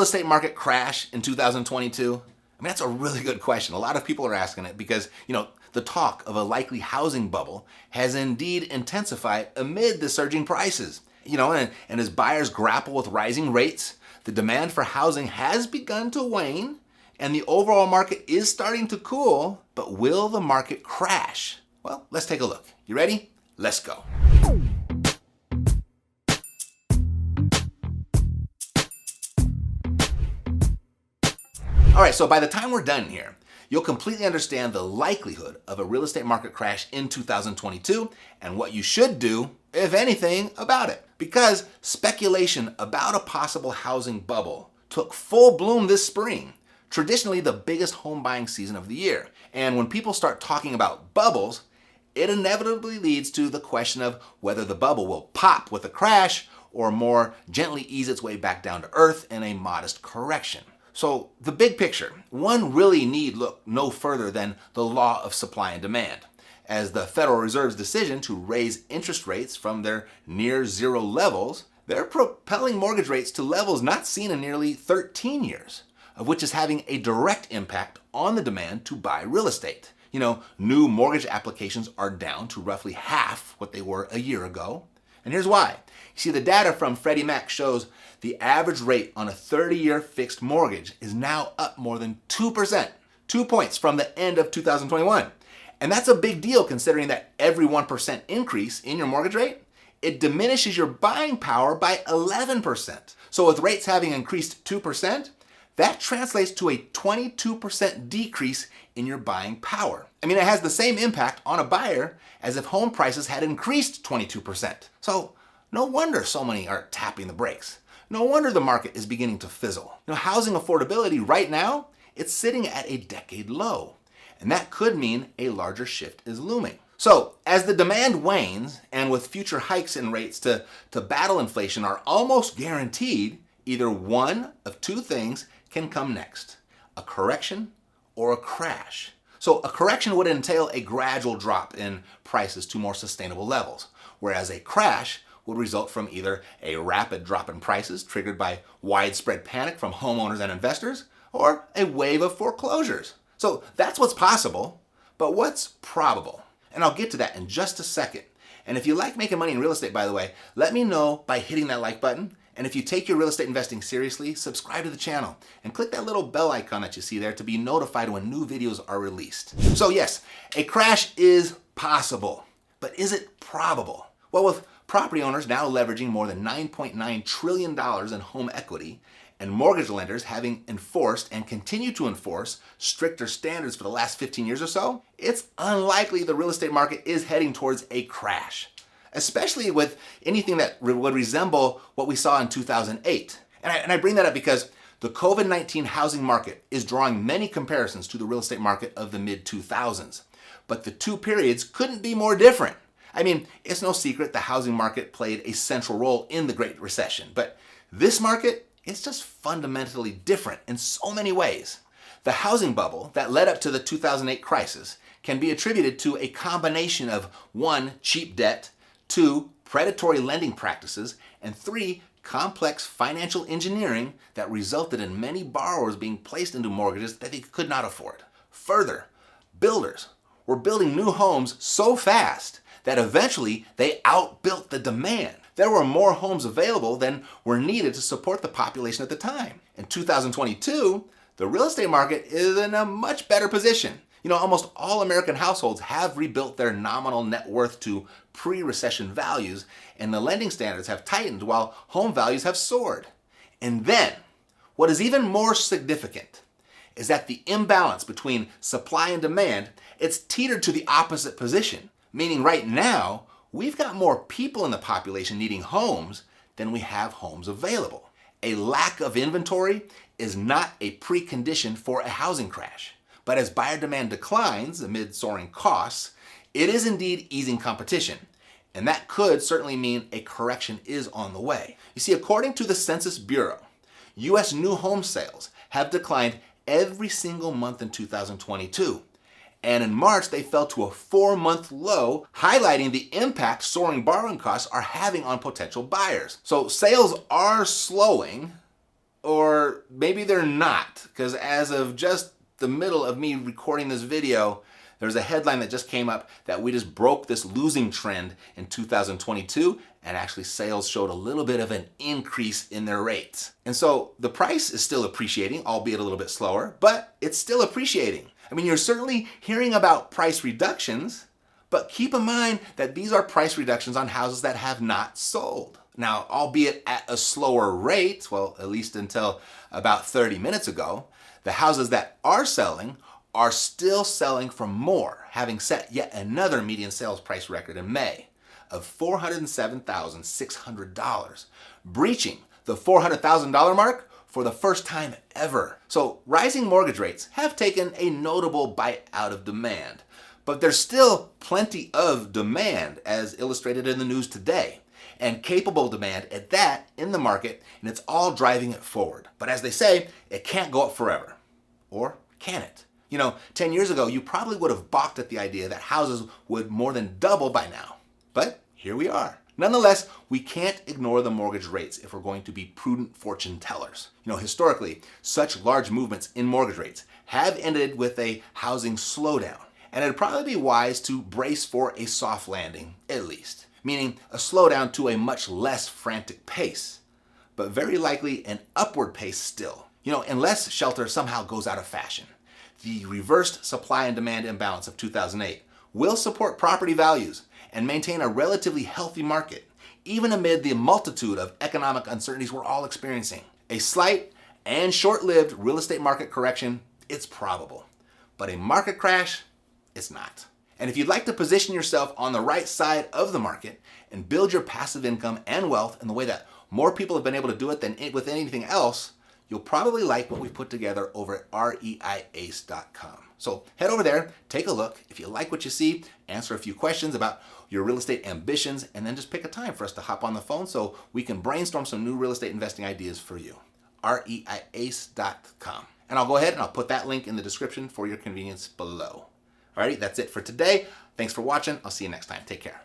real estate market crash in 2022? I mean, that's a really good question. A lot of people are asking it because, the talk of a likely housing bubble has indeed intensified amid the surging prices. And as buyers grapple with rising rates, the demand for housing has begun to wane and the overall market is starting to cool, but will the market crash? Well, let's take a look. You ready? Let's go. All right, so by the time we're done here, you'll completely understand the likelihood of a real estate market crash in 2022 and what you should do, if anything, about it. Because speculation about a possible housing bubble took full bloom this spring, traditionally the biggest home buying season of the year. And when people start talking about bubbles, it inevitably leads to the question of whether the bubble will pop with a crash or more gently ease its way back down to earth in a modest correction. So the big picture, one really need look no further than the law of supply and demand, as the Federal Reserve's decision to raise interest rates from their near zero levels, they're propelling mortgage rates to levels not seen in nearly 13 years, of which is having a direct impact on the demand to buy real estate. New mortgage applications are down to roughly half what they were a year ago. And here's why. You see, the data from Freddie Mac shows the average rate on a 30-year fixed mortgage is now up more than 2%, 2 points from the end of 2021. And that's a big deal considering that every 1% increase in your mortgage rate, it diminishes your buying power by 11%. So with rates having increased 2%, that translates to a 22% decrease in your buying power. I mean, it has the same impact on a buyer as if home prices had increased 22%. So no wonder so many are tapping the brakes. No wonder the market is beginning to fizzle. Housing affordability right now, it's sitting at a decade low. And that could mean a larger shift is looming. So as the demand wanes and with future hikes in rates to battle inflation are almost guaranteed, either one of two things can come next: a correction or a crash. So a correction would entail a gradual drop in prices to more sustainable levels, whereas a crash would result from either a rapid drop in prices triggered by widespread panic from homeowners and investors, or a wave of foreclosures. So that's what's possible, but what's probable? And I'll get to that in just a second. And if you like making money in real estate, by the way, let me know by hitting that like button. And if you take your real estate investing seriously, subscribe to the channel and click that little bell icon that you see there to be notified when new videos are released. So yes, a crash is possible, but is it probable? Well, with property owners now leveraging more than $9.9 trillion in home equity, and mortgage lenders having enforced and continue to enforce stricter standards for the last 15 years or so, it's unlikely the real estate market is heading towards a crash, especially with anything that would resemble what we saw in 2008. And I bring that up because the COVID-19 housing market is drawing many comparisons to the real estate market of the mid-2000s. But the two periods couldn't be more different. I mean, it's no secret the housing market played a central role in the Great Recession, but this market, it's just fundamentally different in so many ways. The housing bubble that led up to the 2008 crisis can be attributed to a combination of 1, cheap debt, 2, predatory lending practices, and 3, complex financial engineering that resulted in many borrowers being placed into mortgages that they could not afford. Further, builders were building new homes so fast that eventually they outbuilt the demand. There were more homes available than were needed to support the population at the time. In 2022, the real estate market is in a much better position. Almost all American households have rebuilt their nominal net worth to pre-recession values, and the lending standards have tightened while home values have soared. And then, what is even more significant is that the imbalance between supply and demand, it's teetered to the opposite position, meaning right now, we've got more people in the population needing homes than we have homes available. A lack of inventory is not a precondition for a housing crash. But as buyer demand declines amid soaring costs, it is indeed easing competition. And that could certainly mean a correction is on the way. You see, according to the Census Bureau, U.S. new home sales have declined every single month in 2022. And in March, they fell to a 4-month low, highlighting the impact soaring borrowing costs are having on potential buyers. So sales are slowing, or maybe they're not, because as of just the middle of me recording this video, there's a headline that just came up that we just broke this losing trend in 2022, and actually sales showed a little bit of an increase in their rates. And so the price is still appreciating, albeit a little bit slower, but it's still appreciating. I mean, you're certainly hearing about price reductions, but keep in mind that these are price reductions on houses that have not sold. Now, albeit at a slower rate, well, at least until about 30 minutes ago, the houses that are selling are still selling for more, having set yet another median sales price record in May of $407,600, breaching the $400,000 mark for the first time ever. So rising mortgage rates have taken a notable bite out of demand, but there's still plenty of demand, as illustrated in the news today, and capable demand at that in the market, and it's all driving it forward. But as they say, it can't go up forever. Or can it? 10 years ago, you probably would have balked at the idea that houses would more than double by now. But here we are. Nonetheless, we can't ignore the mortgage rates if we're going to be prudent fortune tellers. Historically, such large movements in mortgage rates have ended with a housing slowdown. And it'd probably be wise to brace for a soft landing, at least. Meaning a slowdown to a much less frantic pace, but very likely an upward pace still. Unless shelter somehow goes out of fashion. The reversed supply and demand imbalance of 2008 will support property values and maintain a relatively healthy market, even amid the multitude of economic uncertainties we're all experiencing. A slight and short-lived real estate market correction, it's probable, but a market crash, it's not. And if you'd like to position yourself on the right side of the market and build your passive income and wealth in the way that more people have been able to do it than with anything else, you'll probably like what we've put together over at reiace.com. So head over there, take a look. If you like what you see, answer a few questions about your real estate ambitions, and then just pick a time for us to hop on the phone so we can brainstorm some new real estate investing ideas for you. reiace.com. And I'll go ahead and I'll put that link in the description for your convenience below. Alrighty, that's it for today. Thanks for watching. I'll see you next time. Take care.